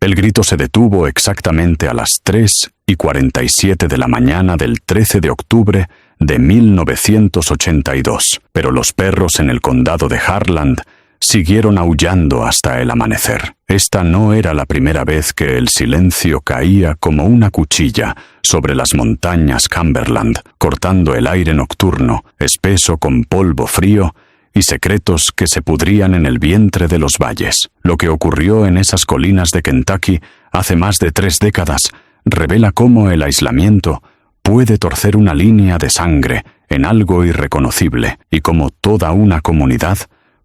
El grito se detuvo exactamente a las 3:47 de la mañana del 13 de octubre de 1982, pero los perros en el condado de Harlan siguieron aullando hasta el amanecer. Esta no era la primera vez que el silencio caía como una cuchilla sobre las montañas Cumberland, cortando el aire nocturno, espeso con polvo frío y secretos que se pudrían en el vientre de los valles. Lo que ocurrió en esas colinas de Kentucky hace más de 3 décadas revela cómo el aislamiento puede torcer una línea de sangre en algo irreconocible y cómo toda una comunidad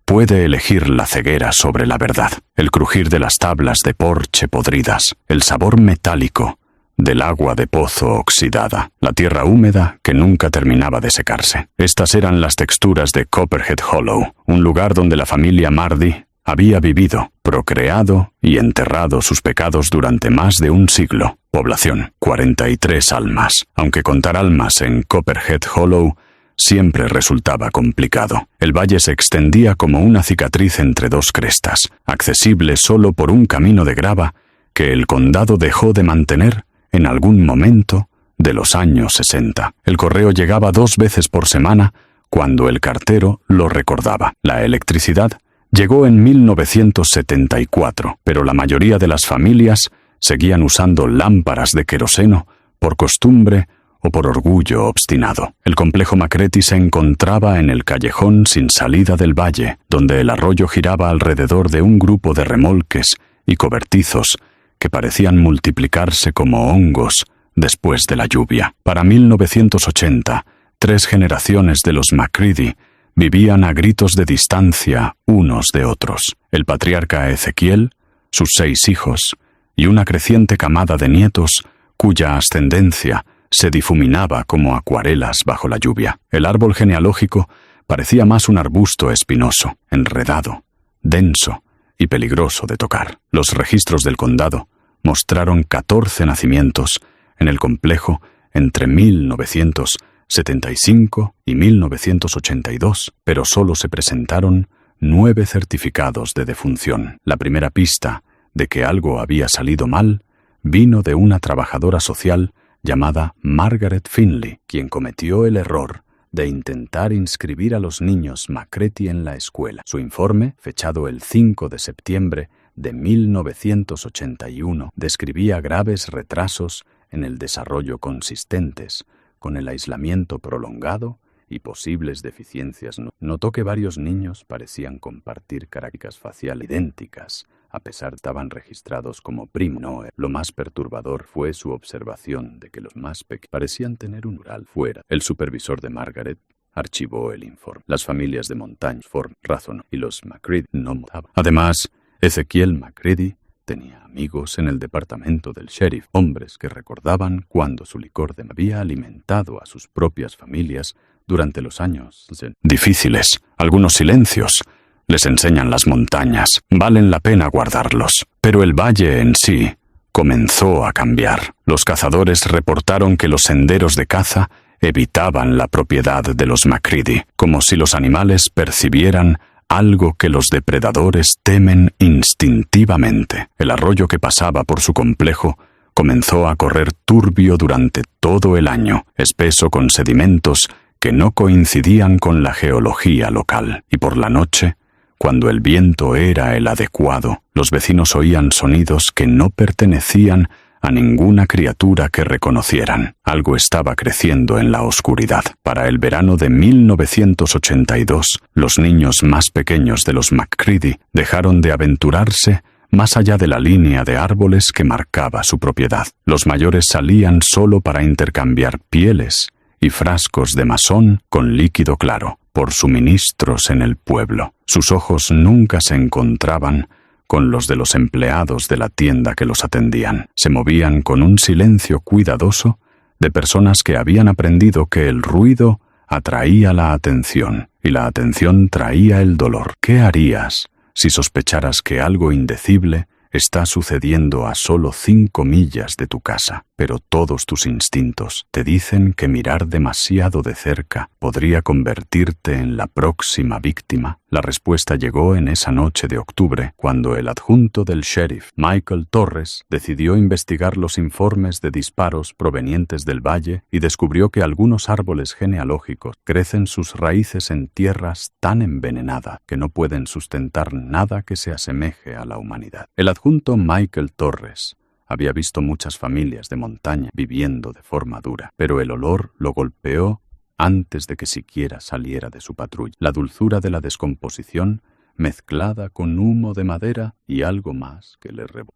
puede elegir la ceguera sobre la verdad. El crujir de las tablas de porche podridas, el sabor metálico del agua de pozo oxidada, la tierra húmeda que nunca terminaba de secarse. Estas eran las texturas de Copperhead Hollow, un lugar donde la familia Mardy había vivido, procreado y enterrado sus pecados durante más de un siglo. Población: 43 almas. Aunque contar almas en Copperhead Hollow siempre resultaba complicado. El valle se extendía como una cicatriz entre 2 crestas, accesible solo por un camino de grava que el condado dejó de mantener en algún momento de los años 60. El correo llegaba 2 veces por semana cuando el cartero lo recordaba. La electricidad llegó en 1974, pero la mayoría de las familias seguían usando lámparas de queroseno por costumbre o por orgullo obstinado. El complejo Macready se encontraba en el callejón sin salida del valle, donde el arroyo giraba alrededor de un grupo de remolques y cobertizos que parecían multiplicarse como hongos después de la lluvia. Para 1980, 3 generaciones de los Macready vivían a gritos de distancia unos de otros. El patriarca Ezequiel, sus 6 hijos y una creciente camada de nietos cuya ascendencia se difuminaba como acuarelas bajo la lluvia. El árbol genealógico parecía más un arbusto espinoso, enredado, denso y peligroso de tocar. Los registros del condado mostraron 14 nacimientos en el complejo entre 1975 y 1982, pero solo se presentaron 9 certificados de defunción. La primera pista de que algo había salido mal vino de una trabajadora social llamada Margaret Finley, quien cometió el error de intentar inscribir a los niños Macready en la escuela. Su informe, fechado el 5 de septiembre de 1981, describía graves retrasos en el desarrollo consistentes con el aislamiento prolongado y posibles deficiencias. Notó que varios niños parecían compartir características faciales idénticas, a pesar de que estaban registrados como primo. Lo más perturbador fue su observación de que los más pequeños parecían tener un mural fuera. El supervisor de Margaret archivó el informe. Las familias de Montagne Ford razonó y los Macready no mudaban. Además, Ezequiel Macready tenía amigos en el departamento del sheriff, hombres que recordaban cuando su licor había alimentado a sus propias familias durante los años difíciles. Algunos silencios les enseñan las montañas, valen la pena guardarlos. Pero el valle en sí comenzó a cambiar. Los cazadores reportaron que los senderos de caza evitaban la propiedad de los Macready, como si los animales percibieran algo que los depredadores temen instintivamente. El arroyo que pasaba por su complejo comenzó a correr turbio durante todo el año, espeso con sedimentos que no coincidían con la geología local. Y por la noche, cuando el viento era el adecuado, los vecinos oían sonidos que no pertenecían a ninguna criatura que reconocieran. Algo estaba creciendo en la oscuridad. Para el verano de 1982, los niños más pequeños de los Macready dejaron de aventurarse más allá de la línea de árboles que marcaba su propiedad. Los mayores salían solo para intercambiar pieles y frascos de masón con líquido claro por suministros en el pueblo. Sus ojos nunca se encontraban con los de los empleados de la tienda que los atendían. Se movían con un silencio cuidadoso de personas que habían aprendido que el ruido atraía la atención y la atención traía el dolor. ¿Qué harías si sospecharas que algo indecible está sucediendo a solo 5 millas de tu casa? pero todos tus instintos te dicen que mirar demasiado de cerca podría convertirte en la próxima víctima. La respuesta llegó en esa noche de octubre, cuando el adjunto del sheriff, Michael Torres, decidió investigar los informes de disparos provenientes del valle y descubrió que algunos árboles genealógicos crecen sus raíces en tierras tan envenenadas que no pueden sustentar nada que se asemeje a la humanidad. El adjunto Michael Torres había visto muchas familias de montaña viviendo de forma dura, pero el olor lo golpeó antes de que siquiera saliera de su patrulla. La dulzura de la descomposición mezclada con humo de madera y algo más que le revolvió.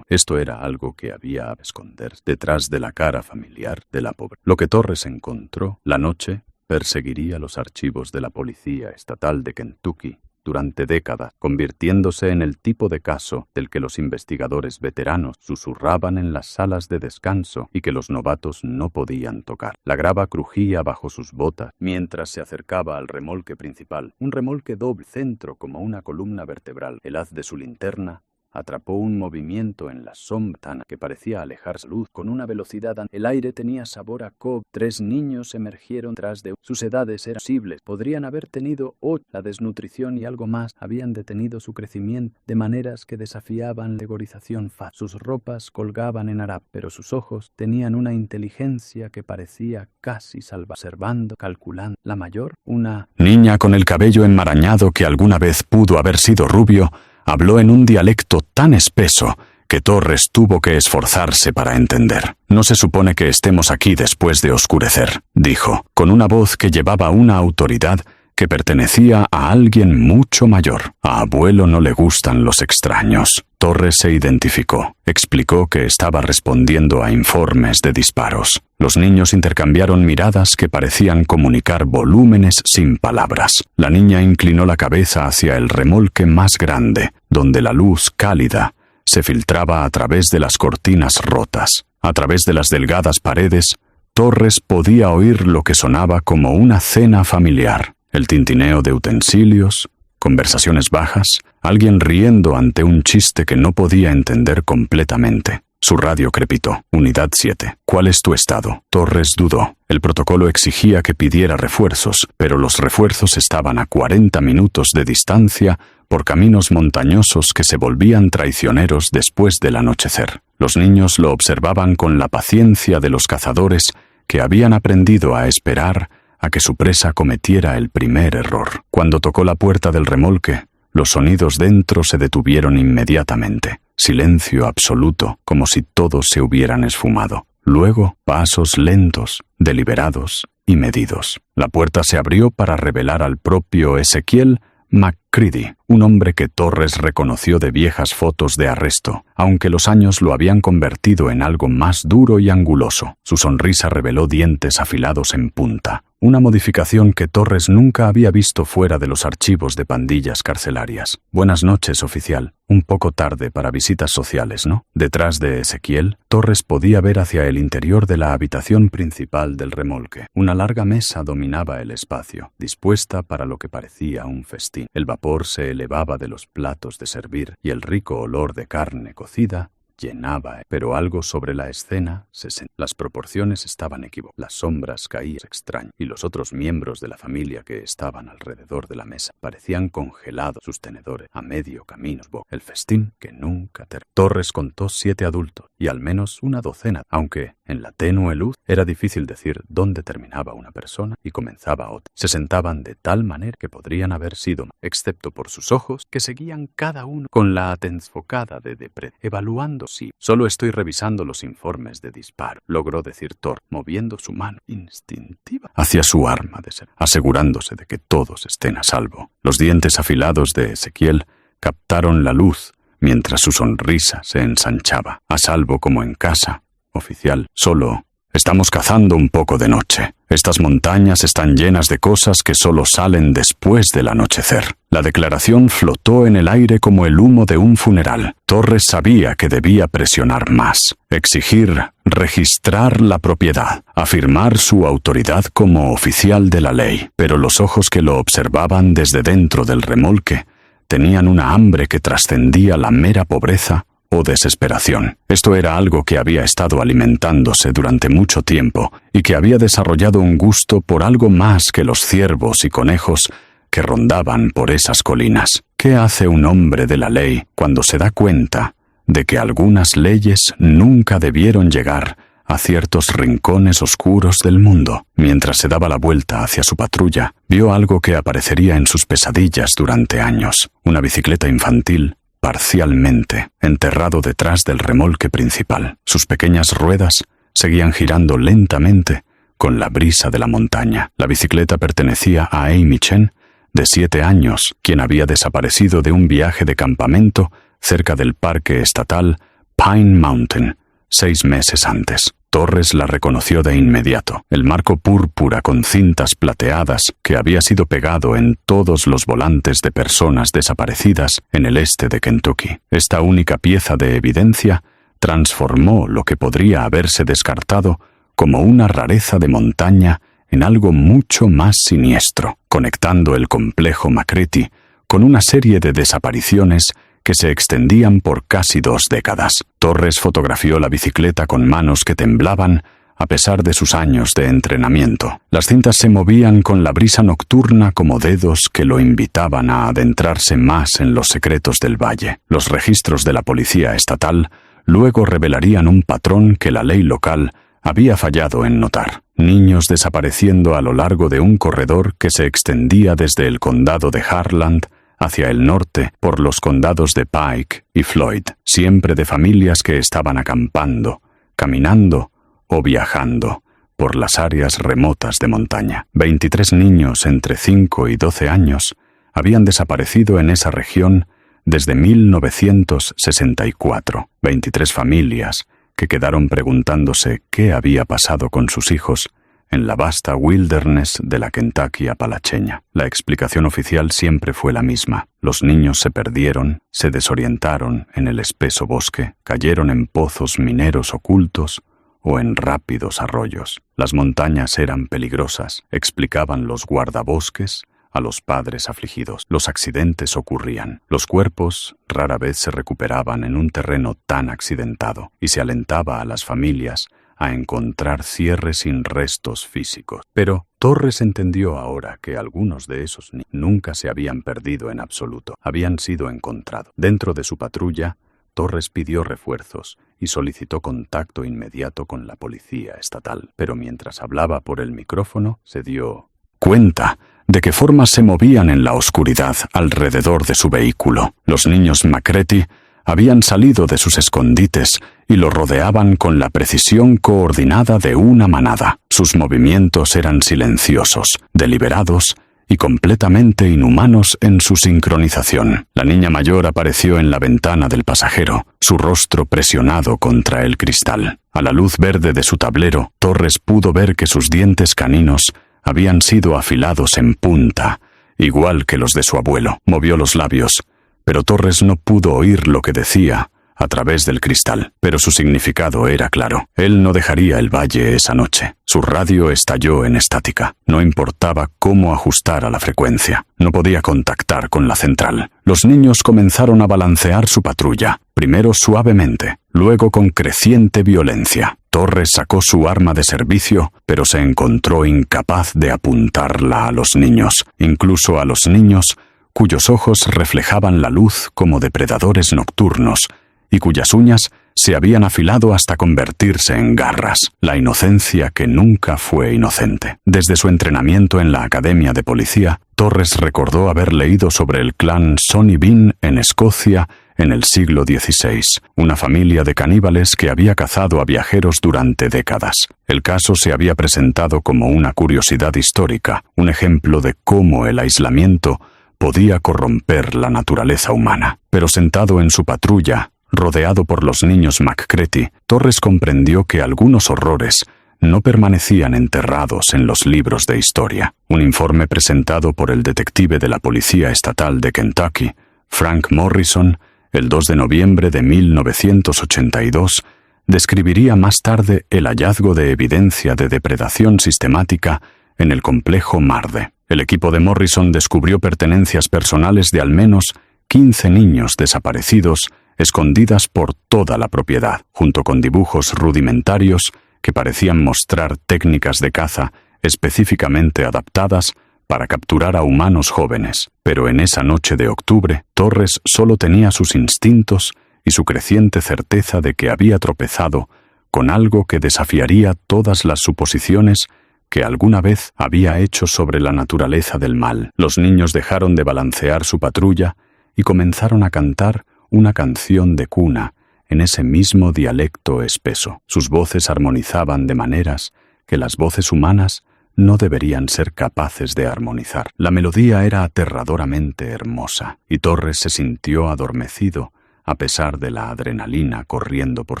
Esto era algo que había a esconder detrás de la cara familiar de la pobre. Lo que Torres encontró la noche perseguiría los archivos de la Policía Estatal de Kentucky durante décadas, convirtiéndose en el tipo de caso del que los investigadores veteranos susurraban en las salas de descanso y que los novatos no podían tocar. La grava crujía bajo sus botas mientras se acercaba al remolque principal, un remolque doble centro como una columna vertebral. El haz de su linterna atrapó un movimiento en la sombra que parecía alejarse luz con una velocidad. El aire tenía sabor a cobre. 3 niños emergieron tras de sus edades eran posibles. Podrían haber tenido 8. La desnutrición y algo más habían detenido su crecimiento de maneras que desafiaban la legorización fácil. Sus ropas colgaban en harap, pero sus ojos tenían una inteligencia que parecía casi salvaje. Observando, calculando. La mayor, una niña con el cabello enmarañado que alguna vez pudo haber sido rubio, habló en un dialecto tan espeso que Torres tuvo que esforzarse para entender. «No se supone que estemos aquí después de oscurecer», dijo, con una voz que llevaba una autoridad que pertenecía a alguien mucho mayor. A abuelo no le gustan los extraños. Torres se identificó. Explicó que estaba respondiendo a informes de disparos. Los niños intercambiaron miradas que parecían comunicar volúmenes sin palabras. La niña inclinó la cabeza hacia el remolque más grande, donde la luz cálida se filtraba a través de las cortinas rotas. A través de las delgadas paredes, Torres podía oír lo que sonaba como una cena familiar. El tintineo de utensilios, conversaciones bajas, alguien riendo ante un chiste que no podía entender completamente. Su radio crepitó. «Unidad 7. ¿Cuál es tu estado?» Torres dudó. El protocolo exigía que pidiera refuerzos, pero los refuerzos estaban a 40 minutos de distancia por caminos montañosos que se volvían traicioneros después del anochecer. Los niños lo observaban con la paciencia de los cazadores que habían aprendido a esperar a que su presa cometiera el primer error. Cuando tocó la puerta del remolque, los sonidos dentro se detuvieron inmediatamente. Silencio absoluto, como si todos se hubieran esfumado. Luego, pasos lentos, deliberados y medidos. La puerta se abrió para revelar al propio Ezequiel McCready, un hombre que Torres reconoció de viejas fotos de arresto, aunque los años lo habían convertido en algo más duro y anguloso. Su sonrisa reveló dientes afilados en punta, una modificación que Torres nunca había visto fuera de los archivos de pandillas carcelarias. «Buenas noches, oficial. Un poco tarde para visitas sociales, ¿no?» Detrás de Ezequiel, Torres podía ver hacia el interior de la habitación principal del remolque. Una larga mesa dominaba el espacio, dispuesta para lo que parecía un festín. El vapor se elevaba de los platos de servir y el rico olor de carne cocida llenaba, pero algo sobre la escena se sentía. Las proporciones estaban equivocadas, las sombras caían extrañas, y los otros miembros de la familia que estaban alrededor de la mesa parecían congelados, sus tenedores a medio camino. El festín que nunca terminó. Torres contó 7 adultos y al menos una docena, aunque en la tenue luz era difícil decir dónde terminaba una persona y comenzaba otra. Se sentaban de tal manera que podrían haber sido más, excepto por sus ojos, que seguían cada uno con la atención enfocada de Depred, evaluando si solo estoy revisando los informes de disparo, logró decir Thor, moviendo su mano instintiva hacia su arma de ser, asegurándose de que todos estén a salvo. Los dientes afilados de Ezequiel captaron la luz mientras su sonrisa se ensanchaba. «A salvo como en casa, oficial. Solo estamos cazando un poco de noche. Estas montañas están llenas de cosas que solo salen después del anochecer». La declaración flotó en el aire como el humo de un funeral. Torres sabía que debía presionar más, exigir, registrar la propiedad, afirmar su autoridad como oficial de la ley. Pero los ojos que lo observaban desde dentro del remolque tenían una hambre que trascendía la mera pobreza o desesperación. Esto era algo que había estado alimentándose durante mucho tiempo y que había desarrollado un gusto por algo más que los ciervos y conejos que rondaban por esas colinas. ¿Qué hace un hombre de la ley cuando se da cuenta de que algunas leyes nunca debieron llegar a ciertos rincones oscuros del mundo? Mientras se daba la vuelta hacia su patrulla, vio algo que aparecería en sus pesadillas durante años: una bicicleta infantil parcialmente enterrado detrás del remolque principal. Sus pequeñas ruedas seguían girando lentamente con la brisa de la montaña. La bicicleta pertenecía a Amy Chen, de 7 años, quien había desaparecido de un viaje de campamento cerca del parque estatal Pine Mountain 6 meses antes. Torres la reconoció de inmediato. El marco púrpura con cintas plateadas que había sido pegado en todos los volantes de personas desaparecidas en el este de Kentucky. Esta única pieza de evidencia transformó lo que podría haberse descartado como una rareza de montaña en algo mucho más siniestro, conectando el complejo McCready con una serie de desapariciones que se extendían por casi 2 décadas. Torres fotografió la bicicleta con manos que temblaban a pesar de sus años de entrenamiento. Las cintas se movían con la brisa nocturna como dedos que lo invitaban a adentrarse más en los secretos del valle. Los registros de la policía estatal luego revelarían un patrón que la ley local había fallado en notar: niños desapareciendo a lo largo de un corredor que se extendía desde el condado de Harland hacia el norte por los condados de Pike y Floyd, siempre de familias que estaban acampando, caminando o viajando por las áreas remotas de montaña. 23 niños entre 5 y 12 años habían desaparecido en esa región desde 1964. 23 familias que quedaron preguntándose qué había pasado con sus hijos en la vasta wilderness de la Kentucky apalacheña. La explicación oficial siempre fue la misma: los niños se perdieron, se desorientaron en el espeso bosque, cayeron en pozos mineros ocultos o en rápidos arroyos. Las montañas eran peligrosas, explicaban los guardabosques a los padres afligidos. Los accidentes ocurrían. Los cuerpos rara vez se recuperaban en un terreno tan accidentado, y se alentaba a las familias a encontrar cierres sin restos físicos. Pero Torres entendió ahora que algunos de esos niños nunca se habían perdido en absoluto. Habían sido encontrados. Dentro de su patrulla, Torres pidió refuerzos y solicitó contacto inmediato con la policía estatal. Pero mientras hablaba por el micrófono, se dio cuenta de qué formas se movían en la oscuridad alrededor de su vehículo. Los niños McCready habían salido de sus escondites y lo rodeaban con la precisión coordinada de una manada. Sus movimientos eran silenciosos, deliberados y completamente inhumanos en su sincronización. La niña mayor apareció en la ventana del pasajero, su rostro presionado contra el cristal. A la luz verde de su tablero, Torres pudo ver que sus dientes caninos habían sido afilados en punta, igual que los de su abuelo. Movió los labios, pero Torres no pudo oír lo que decía a través del cristal. Pero su significado era claro. Él no dejaría el valle esa noche. Su radio estalló en estática. No importaba cómo ajustar la frecuencia. No podía contactar con la central. Los niños comenzaron a balancear su patrulla, primero suavemente, luego con creciente violencia. Torres sacó su arma de servicio, pero se encontró incapaz de apuntarla a los niños, incluso a los niños cuyos ojos reflejaban la luz como depredadores nocturnos y cuyas uñas se habían afilado hasta convertirse en garras. La inocencia que nunca fue inocente. Desde su entrenamiento en la academia de policía, Torres recordó haber leído sobre el clan Sonny Bean en Escocia en el siglo XVI, una familia de caníbales que había cazado a viajeros durante décadas. El caso se había presentado como una curiosidad histórica, un ejemplo de cómo el aislamiento podía corromper la naturaleza humana. Pero sentado en su patrulla, rodeado por los niños McCready, Torres comprendió que algunos horrores no permanecían enterrados en los libros de historia. Un informe presentado por el detective de la Policía Estatal de Kentucky, Frank Morrison, el 2 de noviembre de 1982, describiría más tarde el hallazgo de evidencia de depredación sistemática en el complejo Marde. El equipo de Morrison descubrió pertenencias personales de al menos 15 niños desaparecidos escondidas por toda la propiedad, junto con dibujos rudimentarios que parecían mostrar técnicas de caza específicamente adaptadas para capturar a humanos jóvenes. Pero en esa noche de octubre, Torres solo tenía sus instintos y su creciente certeza de que había tropezado con algo que desafiaría todas las suposiciones que alguna vez había hecho sobre la naturaleza del mal. Los niños dejaron de balancear su patrulla y comenzaron a cantar una canción de cuna en ese mismo dialecto espeso. Sus voces armonizaban de maneras que las voces humanas no deberían ser capaces de armonizar. La melodía era aterradoramente hermosa, y Torres se sintió adormecido a pesar de la adrenalina corriendo por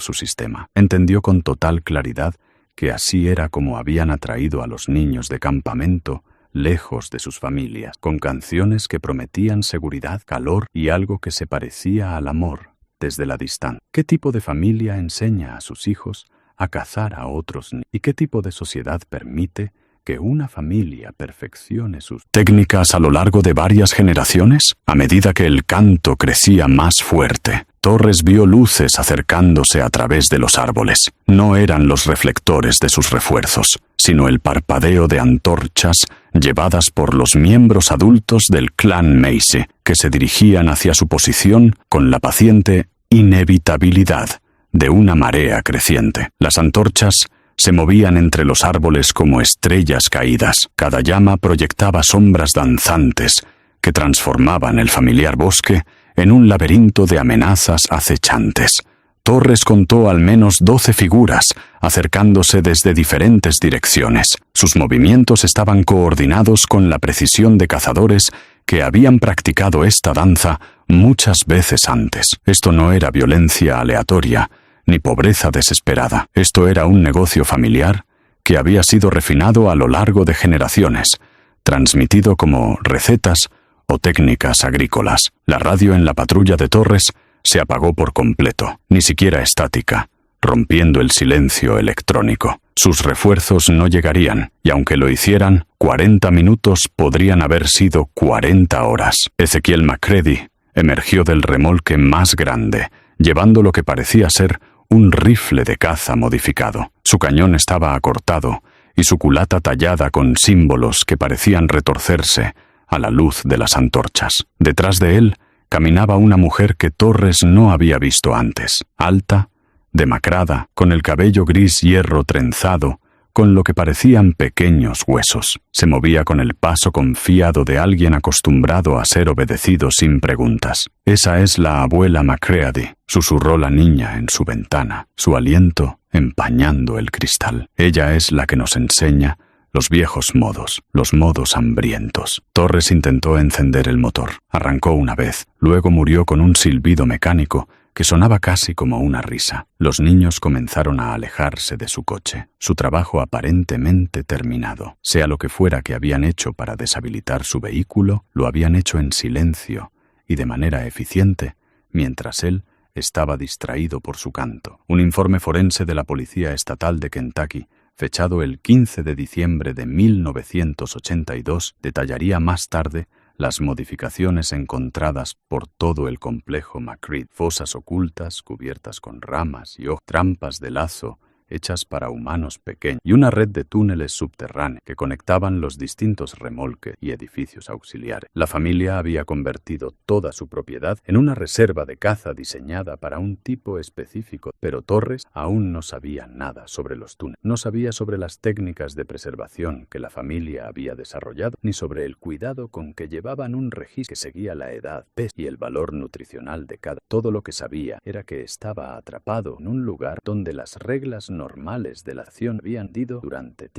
su sistema. Entendió con total claridad que así era como habían atraído a los niños de campamento lejos de sus familias, con canciones que prometían seguridad, calor y algo que se parecía al amor desde la distancia. ¿Qué tipo de familia enseña a sus hijos a cazar a otros niños? ¿Y qué tipo de sociedad permite que una familia perfeccione sus técnicas a lo largo de varias generaciones? A medida que el canto crecía más fuerte, Torres vio luces acercándose a través de los árboles. No eran los reflectores de sus refuerzos, sino el parpadeo de antorchas llevadas por los miembros adultos del clan Macy, que se dirigían hacia su posición con la paciente inevitabilidad de una marea creciente. Las antorchas se movían entre los árboles como estrellas caídas. Cada llama proyectaba sombras danzantes que transformaban el familiar bosque en un laberinto de amenazas acechantes. Torres contó al menos 12 figuras acercándose desde diferentes direcciones. Sus movimientos estaban coordinados con la precisión de cazadores que habían practicado esta danza muchas veces antes. Esto no era violencia aleatoria, ni pobreza desesperada. Esto era un negocio familiar que había sido refinado a lo largo de generaciones, transmitido como recetas o técnicas agrícolas. La radio en la patrulla de Torres se apagó por completo, ni siquiera estática, rompiendo el silencio electrónico. Sus refuerzos no llegarían, y aunque lo hicieran, 40 minutos podrían haber sido 40 horas. Ezequiel McCready emergió del remolque más grande, llevando lo que parecía ser un rifle de caza modificado. Su cañón estaba acortado y su culata tallada con símbolos que parecían retorcerse a la luz de las antorchas. Detrás de él caminaba una mujer que Torres no había visto antes, alta, demacrada, con el cabello gris hierro trenzado, con lo que parecían pequeños huesos. Se movía con el paso confiado de alguien acostumbrado a ser obedecido sin preguntas. «Esa es la abuela McCready», susurró la niña en su ventana, su aliento empañando el cristal. «Ella es la que nos enseña los viejos modos, los modos hambrientos». Torres intentó encender el motor. Arrancó una vez, luego murió con un silbido mecánico que sonaba casi como una risa. Los niños comenzaron a alejarse de su coche, su trabajo aparentemente terminado. Sea lo que fuera que habían hecho para deshabilitar su vehículo, lo habían hecho en silencio y de manera eficiente, mientras él estaba distraído por su canto. Un informe forense de la Policía Estatal de Kentucky, fechado el 15 de diciembre de 1982, detallaría más tarde las modificaciones encontradas por todo el complejo McCready: fosas ocultas cubiertas con ramas y trampas de lazo hechas para humanos pequeños, y una red de túneles subterráneos que conectaban los distintos remolques y edificios auxiliares. La familia había convertido toda su propiedad en una reserva de caza diseñada para un tipo específico, pero Torres aún no sabía nada sobre los túneles. No sabía sobre las técnicas de preservación que la familia había desarrollado, ni sobre el cuidado con que llevaban un registro que seguía la edad, peso y el valor nutricional de cada. Todo lo que sabía era que estaba atrapado en un lugar donde las reglas normales de la acción habían ido durante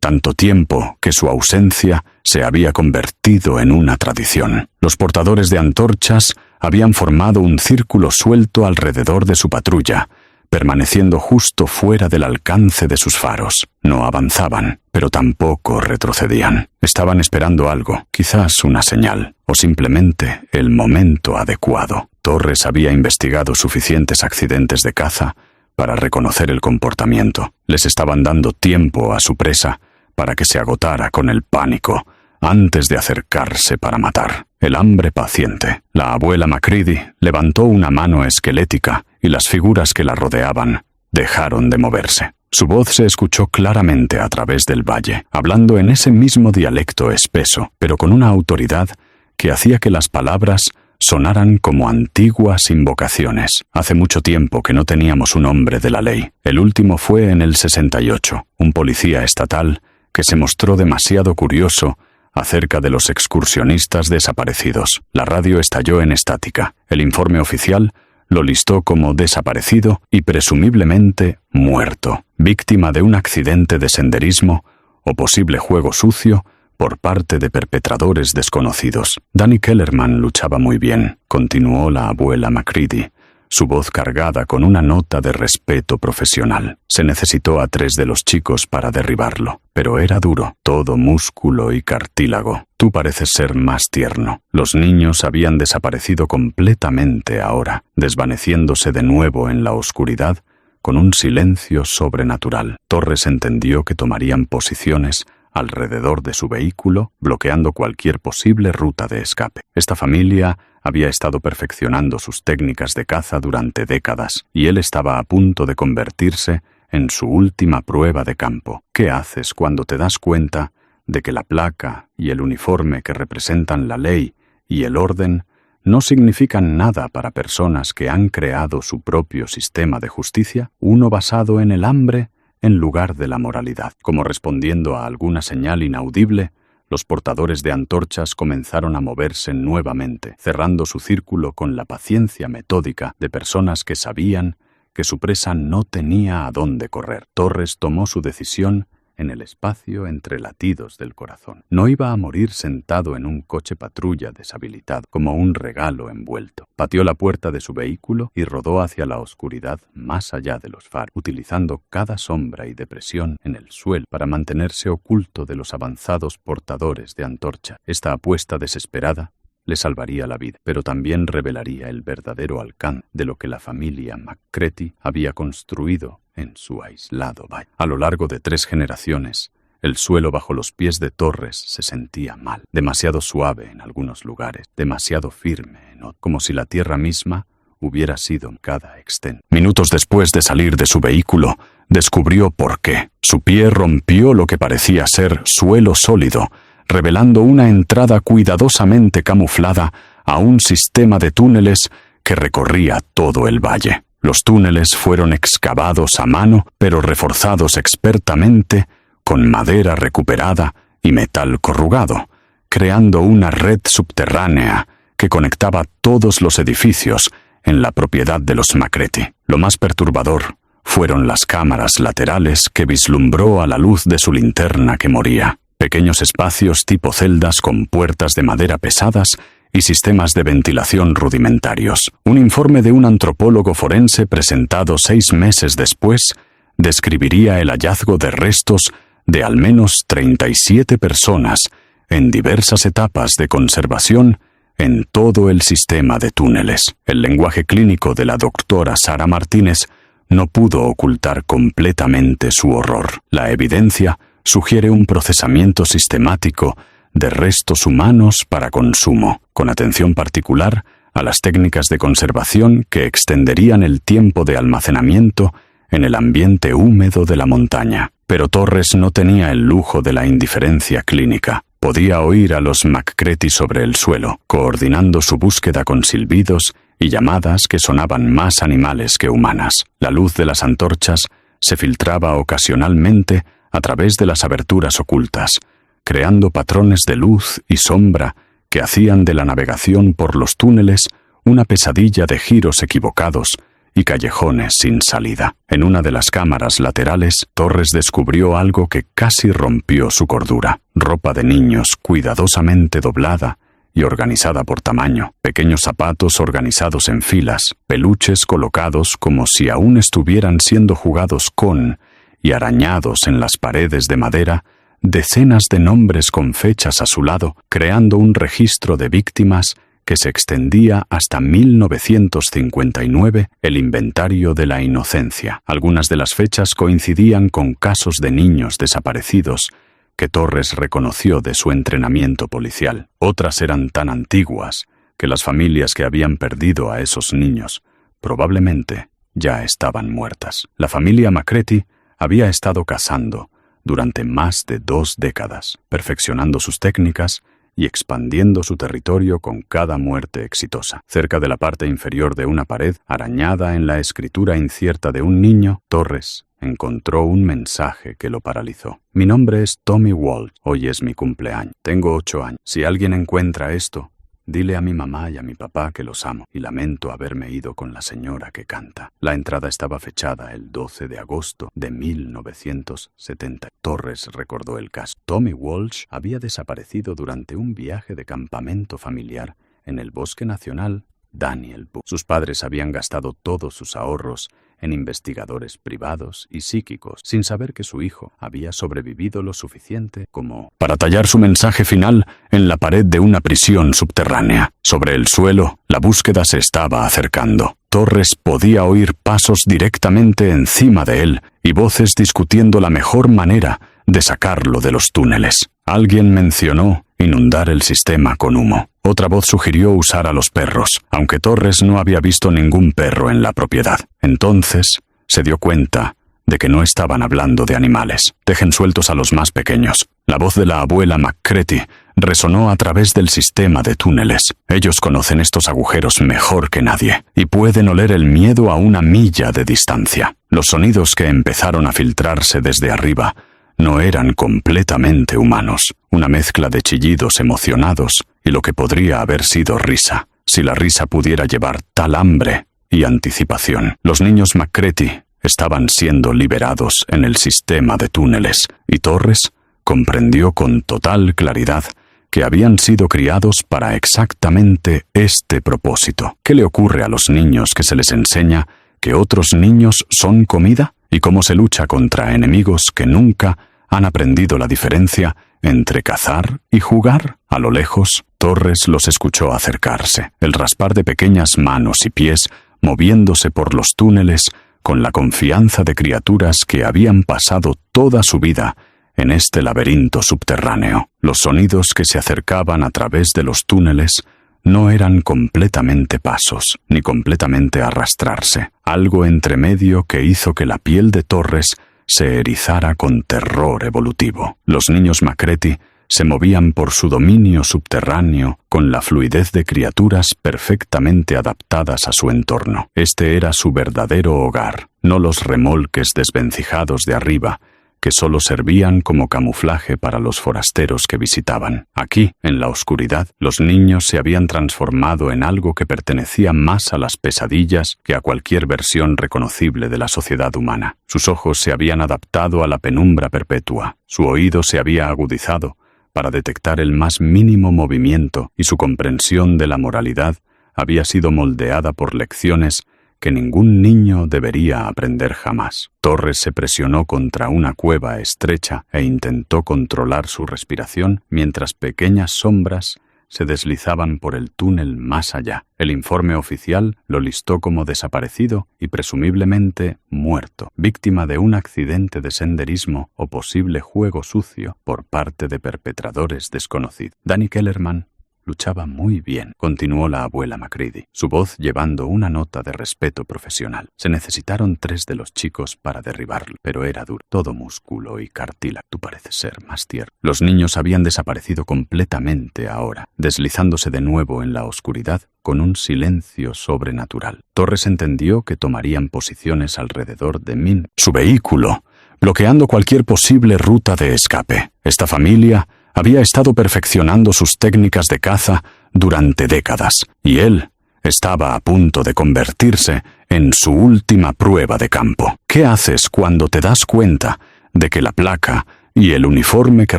tanto tiempo que su ausencia se había convertido en una tradición. Los portadores de antorchas habían formado un círculo suelto alrededor de su patrulla, permaneciendo justo fuera del alcance de sus faros. No avanzaban, pero tampoco retrocedían. Estaban esperando algo, quizás una señal, o simplemente el momento adecuado. Torres había investigado suficientes accidentes de caza para reconocer el comportamiento. Les estaban dando tiempo a su presa para que se agotara con el pánico antes de acercarse para matar. el hambre paciente. La abuela Macready levantó una mano esquelética y las figuras que la rodeaban dejaron de moverse. Su voz se escuchó claramente a través del valle, hablando en ese mismo dialecto espeso, pero con una autoridad que hacía que las palabras sonaran como antiguas invocaciones. Hace mucho tiempo que no teníamos un hombre de la ley. El último fue en el 68, un policía estatal que se mostró demasiado curioso acerca de los excursionistas desaparecidos. La radio estalló en estática. El informe oficial lo listó como desaparecido y presumiblemente muerto, víctima de un accidente de senderismo o posible juego sucio por parte de perpetradores desconocidos. Danny Kellerman luchaba muy bien, continuó la abuela Macready, su voz cargada con una nota de respeto profesional. Se necesitó a 3 de los chicos para derribarlo, pero era duro, todo músculo y cartílago. Tú pareces ser más tierno. Los niños habían desaparecido completamente ahora, desvaneciéndose de nuevo en la oscuridad con un silencio sobrenatural. Torres entendió que tomarían posiciones alrededor de su vehículo, bloqueando cualquier posible ruta de escape. Esta familia había estado perfeccionando sus técnicas de caza durante décadas, y él estaba a punto de convertirse en su última prueba de campo. ¿Qué haces cuando te das cuenta de que la placa y el uniforme que representan la ley y el orden no significan nada para personas que han creado su propio sistema de justicia, uno basado en el hambre en lugar de la moralidad? Como respondiendo a alguna señal inaudible, los portadores de antorchas comenzaron a moverse nuevamente, cerrando su círculo con la paciencia metódica de personas que sabían que su presa no tenía a dónde correr. Torres tomó su decisión en el espacio entre latidos del corazón. No iba a morir sentado en un coche patrulla deshabilitado, como un regalo envuelto. Pateó la puerta de su vehículo y rodó hacia la oscuridad más allá de los faros, utilizando cada sombra y depresión en el suelo para mantenerse oculto de los avanzados portadores de antorcha. Esta apuesta desesperada le salvaría la vida, pero también revelaría el verdadero alcance de lo que la familia Macready había construido en su aislado valle. A lo largo de 3 generaciones, el suelo bajo los pies de Torres se sentía mal, demasiado suave en algunos lugares, demasiado firme en otros, como si la tierra misma hubiera sido cada extenso. Minutos después de salir de su vehículo, descubrió por qué. Su pie rompió lo que parecía ser suelo sólido, revelando una entrada cuidadosamente camuflada a un sistema de túneles que recorría todo el valle. Los túneles fueron excavados a mano, pero reforzados expertamente con madera recuperada y metal corrugado, creando una red subterránea que conectaba todos los edificios en la propiedad de los Macready. Lo más perturbador fueron las cámaras laterales que vislumbró a la luz de su linterna que moría. Pequeños espacios tipo celdas con puertas de madera pesadas y sistemas de ventilación rudimentarios. Un informe de un antropólogo forense presentado 6 meses después describiría el hallazgo de restos de al menos 37 personas en diversas etapas de conservación en todo el sistema de túneles. El lenguaje clínico de la doctora Sara Martínez no pudo ocultar completamente su horror. La evidencia sugiere un procesamiento sistemático de restos humanos para consumo, con atención particular a las técnicas de conservación que extenderían el tiempo de almacenamiento en el ambiente húmedo de la montaña. Pero Torres no tenía el lujo de la indiferencia clínica. Podía oír a los Macready sobre el suelo, coordinando su búsqueda con silbidos y llamadas que sonaban más animales que humanas. La luz de las antorchas se filtraba ocasionalmente a través de las aberturas ocultas, creando patrones de luz y sombra que hacían de la navegación por los túneles una pesadilla de giros equivocados y callejones sin salida. En una de las cámaras laterales, Torres descubrió algo que casi rompió su cordura: ropa de niños cuidadosamente doblada y organizada por tamaño, pequeños zapatos organizados en filas, peluches colocados como si aún estuvieran siendo jugados con y arañados en las paredes de madera, decenas de nombres con fechas a su lado, creando un registro de víctimas que se extendía hasta 1959, el inventario de la inocencia. Algunas de las fechas coincidían con casos de niños desaparecidos que Torres reconoció de su entrenamiento policial. Otras eran tan antiguas que las familias que habían perdido a esos niños probablemente ya estaban muertas. La familia Macready había estado cazando durante más de 2 décadas, perfeccionando sus técnicas y expandiendo su territorio con cada muerte exitosa. Cerca de la parte inferior de una pared, arañada en la escritura incierta de un niño, Torres encontró un mensaje que lo paralizó. Mi nombre es Tommy Walsh. Hoy es mi cumpleaños. Tengo 8 años. Si alguien encuentra esto, dile a mi mamá y a mi papá que los amo y lamento haberme ido con la señora que canta. La entrada estaba fechada el 12 de agosto de 1970. Torres recordó el caso. Tommy Walsh había desaparecido durante un viaje de campamento familiar en el Bosque Nacional Daniel Boone. Sus padres habían gastado todos sus ahorros en investigadores privados y psíquicos, sin saber que su hijo había sobrevivido lo suficiente como para tallar su mensaje final en la pared de una prisión subterránea. Sobre el suelo, la búsqueda se estaba acercando. Torres podía oír pasos directamente encima de él y voces discutiendo la mejor manera de sacarlo de los túneles. Alguien mencionó inundar el sistema con humo. Otra voz sugirió usar a los perros, aunque Torres no había visto ningún perro en la propiedad. Entonces se dio cuenta de que no estaban hablando de animales. Dejen sueltos a los más pequeños. La voz de la abuela Macready resonó a través del sistema de túneles. Ellos conocen estos agujeros mejor que nadie y pueden oler el miedo a una milla de distancia. Los sonidos que empezaron a filtrarse desde arriba no eran completamente humanos, una mezcla de chillidos emocionados y lo que podría haber sido risa, si la risa pudiera llevar tal hambre y anticipación. Los niños Macready estaban siendo liberados en el sistema de túneles, y Torres comprendió con total claridad que habían sido criados para exactamente este propósito. ¿Qué le ocurre a los niños que se les enseña que otros niños son comida? ¿Y cómo se lucha contra enemigos que nunca han aprendido la diferencia entre cazar y jugar? A lo lejos, Torres los escuchó acercarse, el raspar de pequeñas manos y pies moviéndose por los túneles con la confianza de criaturas que habían pasado toda su vida en este laberinto subterráneo. Los sonidos que se acercaban a través de los túneles no eran completamente pasos, ni completamente arrastrarse. Algo entre medio que hizo que la piel de Torres se erizara con terror evolutivo. Los niños Macready se movían por su dominio subterráneo con la fluidez de criaturas perfectamente adaptadas a su entorno. Este era su verdadero hogar, no los remolques desvencijados de arriba, que solo servían como camuflaje para los forasteros que visitaban. Aquí, en la oscuridad, los niños se habían transformado en algo que pertenecía más a las pesadillas que a cualquier versión reconocible de la sociedad humana. Sus ojos se habían adaptado a la penumbra perpetua, su oído se había agudizado para detectar el más mínimo movimiento y su comprensión de la moralidad había sido moldeada por lecciones que ningún niño debería aprender jamás. Torres se presionó contra una cueva estrecha e intentó controlar su respiración mientras pequeñas sombras se deslizaban por el túnel más allá. El informe oficial lo listó como desaparecido y presumiblemente muerto, víctima de un accidente de senderismo o posible juego sucio por parte de perpetradores desconocidos. Danny Kellerman luchaba muy bien, continuó la abuela Macready, su voz llevando una nota de respeto profesional. Se necesitaron 3 de los chicos para derribarlo, pero era duro, todo músculo y cartílago. Tú pareces ser más tierno. Los niños habían desaparecido completamente ahora, deslizándose de nuevo en la oscuridad con un silencio sobrenatural. Torres entendió que tomarían posiciones alrededor de Min, su vehículo, bloqueando cualquier posible ruta de escape. Esta familia había estado perfeccionando sus técnicas de caza durante décadas, y él estaba a punto de convertirse en su última prueba de campo. ¿Qué haces cuando te das cuenta de que la placa y el uniforme que